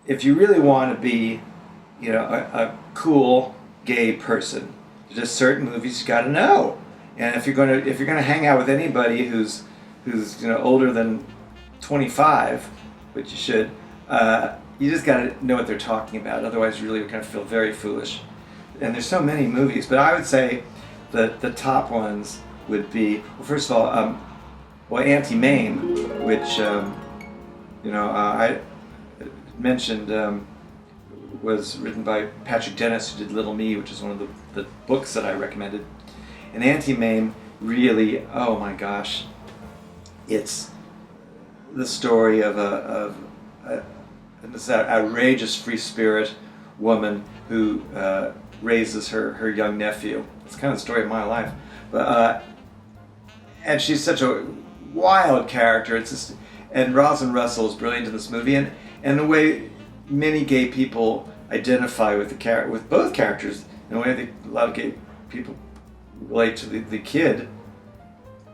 if you really want to be, a cool gay person, there's just certain movies you got to know. And if you're gonna hang out with anybody who's older than 25, which you should, you just got to know what they're talking about. Otherwise, you really kind of feel very foolish. And there's so many movies, but I would say that the top ones would be, well, first of all, Anti-Mame, which I mentioned was written by Patrick Dennis, who did Little Me, which is one of the books that I recommended. And Anti-Mame really, oh my gosh, it's the story of this outrageous free spirit woman who raises her young nephew. It's kind of the story of my life, but and she's such a wild character. It's just, and Rosalind Russell is brilliant in this movie, and the way many gay people identify with with both characters, in a way that a lot of gay people relate to the kid,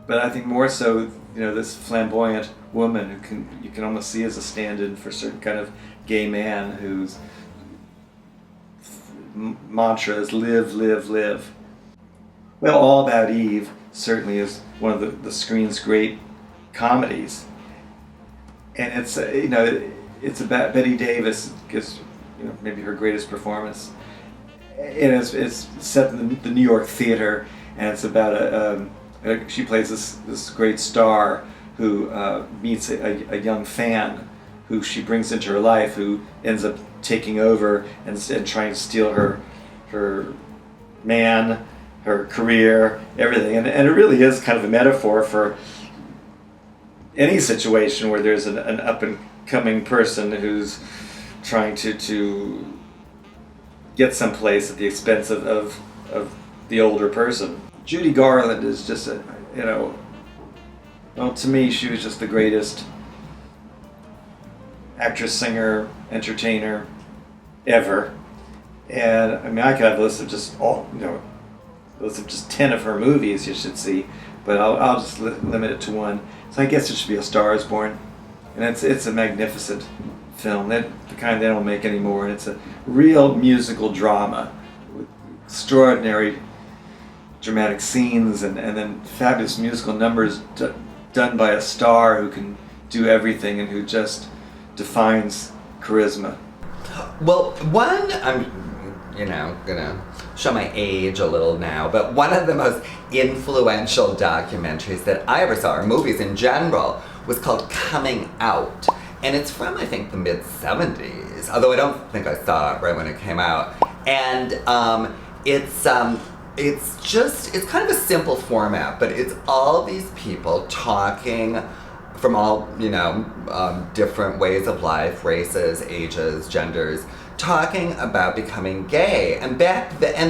but I think more so, this flamboyant woman who you can almost see as a stand-in for a certain kind of gay man whose mantra is live, live, live. Well, All About Eve certainly is one of the screen's great comedies, and it's about Betty Davis, gives maybe her greatest performance, and it's set in the New York theater, and it's about she plays this great star who meets a young fan who she brings into her life, who ends up taking over and trying to steal her man, her career, everything. And it really is kind of a metaphor for any situation where there's an up-and-coming person who's trying to get someplace at the expense of the older person. Judy Garland is just to me, she was just the greatest actress, singer, entertainer ever. And I mean, I could have a list of just list of just 10 of her movies you should see, but I'll just limit it to one. So I guess it should be A Star Is Born, and it's a magnificent film, the kind they don't make anymore, and it's a real musical drama with extraordinary dramatic scenes and then fabulous musical numbers done by a star who can do everything and who just defines charisma. Well, I'm gonna show my age a little now, but one of the most influential documentaries that I ever saw, or movies in general, was called Coming Out. And it's from, I think, the mid-70s, although I don't think I saw it right when it came out. And it's kind of a simple format, but it's all these people talking from all, different ways of life, races, ages, genders, talking about becoming gay, and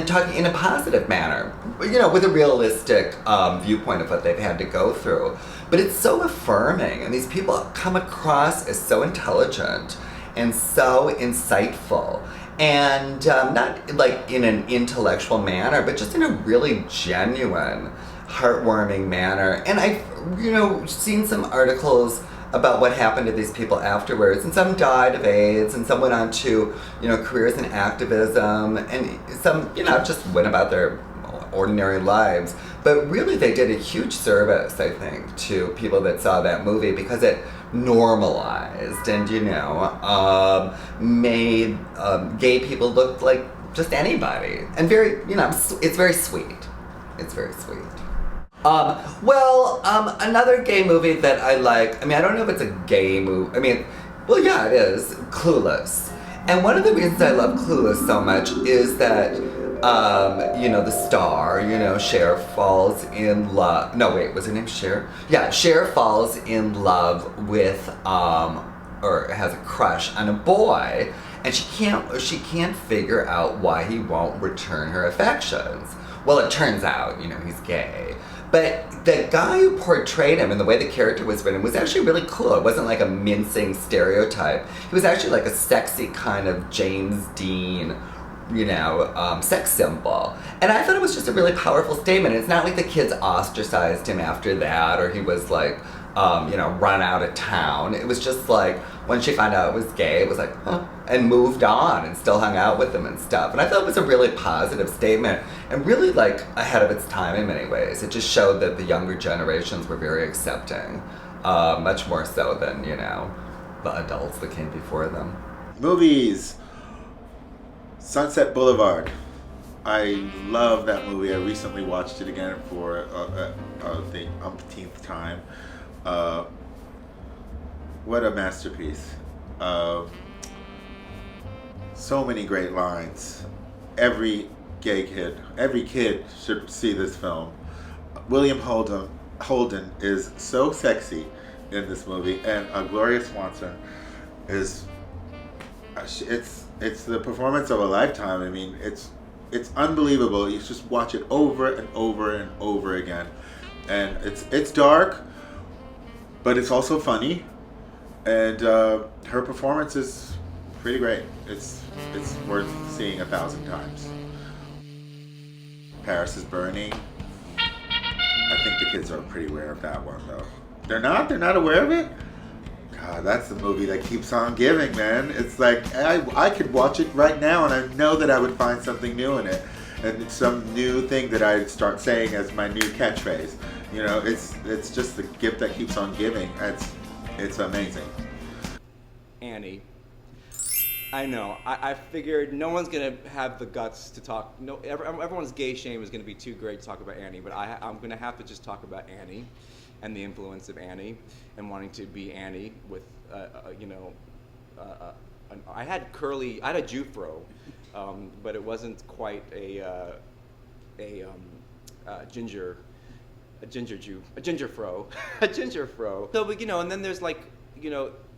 talking in a positive manner, with a realistic viewpoint of what they've had to go through. But it's so affirming, and these people come across as so intelligent and so insightful. And not like in an intellectual manner, but just in a really genuine, heartwarming manner. And I've, seen some articles about what happened to these people afterwards, and some died of AIDS, and some went on to, careers in activism, and some, just went about their ordinary lives. But really, they did a huge service, I think, to people that saw that movie, because it normalized and, made gay people look like just anybody. And very, it's very sweet. It's very sweet. Another gay movie that I like, I don't know if it's a gay movie, yeah, it is, Clueless. And one of the reasons I love Clueless so much is that, the star, Cher falls in love. No, wait, was her name Cher? Yeah, Cher falls in love with, or has a crush on a boy, and she can't figure out why he won't return her affections. Well, it turns out, he's gay. But the guy who portrayed him and the way the character was written was actually really cool. It wasn't like a mincing stereotype. He was actually like a sexy kind of James Dean, sex symbol. And I thought it was just a really powerful statement. It's not like the kids ostracized him after that, or he was like, run out of town. It was just like, when she found out it was gay, it was like, huh, and moved on and still hung out with him and stuff. And I thought it was a really positive statement and really like ahead of its time in many ways. It just showed that the younger generations were very accepting, much more so than, the adults that came before them. Movies. Sunset Boulevard. I love that movie. I recently watched it again for the umpteenth time. What a masterpiece. So many great lines. Every kid should see this film. William Holden is so sexy in this movie, and Gloria Swanson is, it's the performance of a lifetime. I mean, it's unbelievable. You just watch it over and over and over again, and it's dark, but it's also funny, and her performance is pretty great. It's worth seeing 1,000 times. Paris is Burning. I think the kids are pretty aware of that one, though. They're not aware of it? God, that's the movie that keeps on giving, man. It's like, I could watch it right now and I know that I would find something new in it. And it's some new thing that I'd start saying as my new catchphrase. It's just the gift that keeps on giving. It's amazing. Annie. I know. I figured no one's gonna have the guts to talk. No, everyone's gay shame is gonna be too great to talk about Annie, but I'm gonna have to just talk about Annie, and the influence of Annie, and wanting to be Annie with, I had a Jufro, but it wasn't quite a ginger fro, a ginger fro. So, but and then there's like,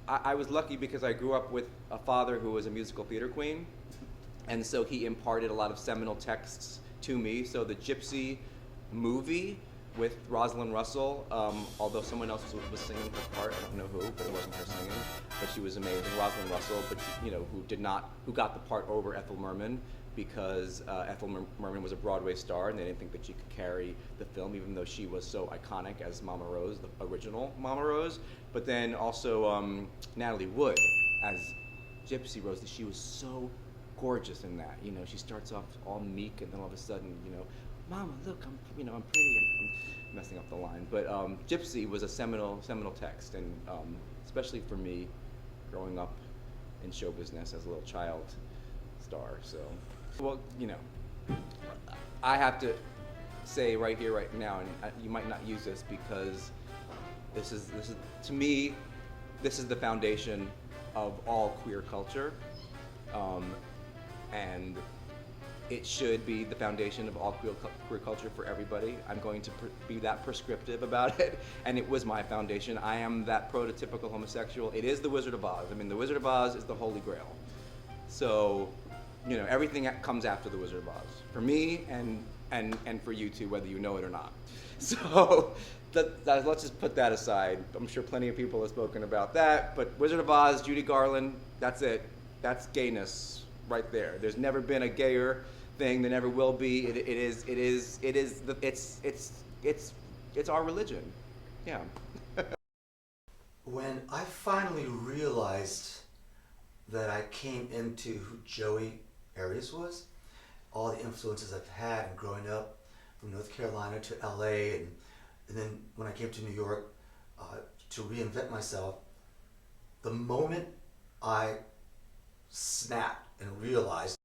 I was lucky because I grew up with a father who was a musical theater queen, and so he imparted a lot of seminal texts to me. So the Gypsy movie with Rosalind Russell, although someone else was singing her part, I don't know who, but it wasn't her singing, but she was amazing, Rosalind Russell, but who got the part over Ethel Merman, because Ethel Merman was a Broadway star and they didn't think that she could carry the film, even though she was so iconic as Mama Rose, the original Mama Rose. But then also Natalie Wood as Gypsy Rose, she was so gorgeous in that. She starts off all meek and then all of a sudden, Mama, look, I'm pretty, and I'm messing up the line. But Gypsy was a seminal text, and especially for me, growing up in show business as a little child star. So, well, I have to say right here, right now, and you might not use this because this is to me, this is the foundation of all queer culture, and it should be the foundation of all queer culture for everybody. I'm going to be that prescriptive about it, and it was my foundation. I am that prototypical homosexual. It is the Wizard of Oz. I mean, the Wizard of Oz is the Holy Grail. So, everything that comes after the Wizard of Oz, for me and for you too, whether you know it or not. So, let's just put that aside. I'm sure plenty of people have spoken about that, but Wizard of Oz, Judy Garland, that's it. That's gayness right there. There's never been a gayer thing. There never will be. It's our religion. Yeah. When I finally realized that I came into who Joey Arias was, all the influences I've had growing up from North Carolina to LA, and then when I came to New York to reinvent myself, the moment I snapped and realized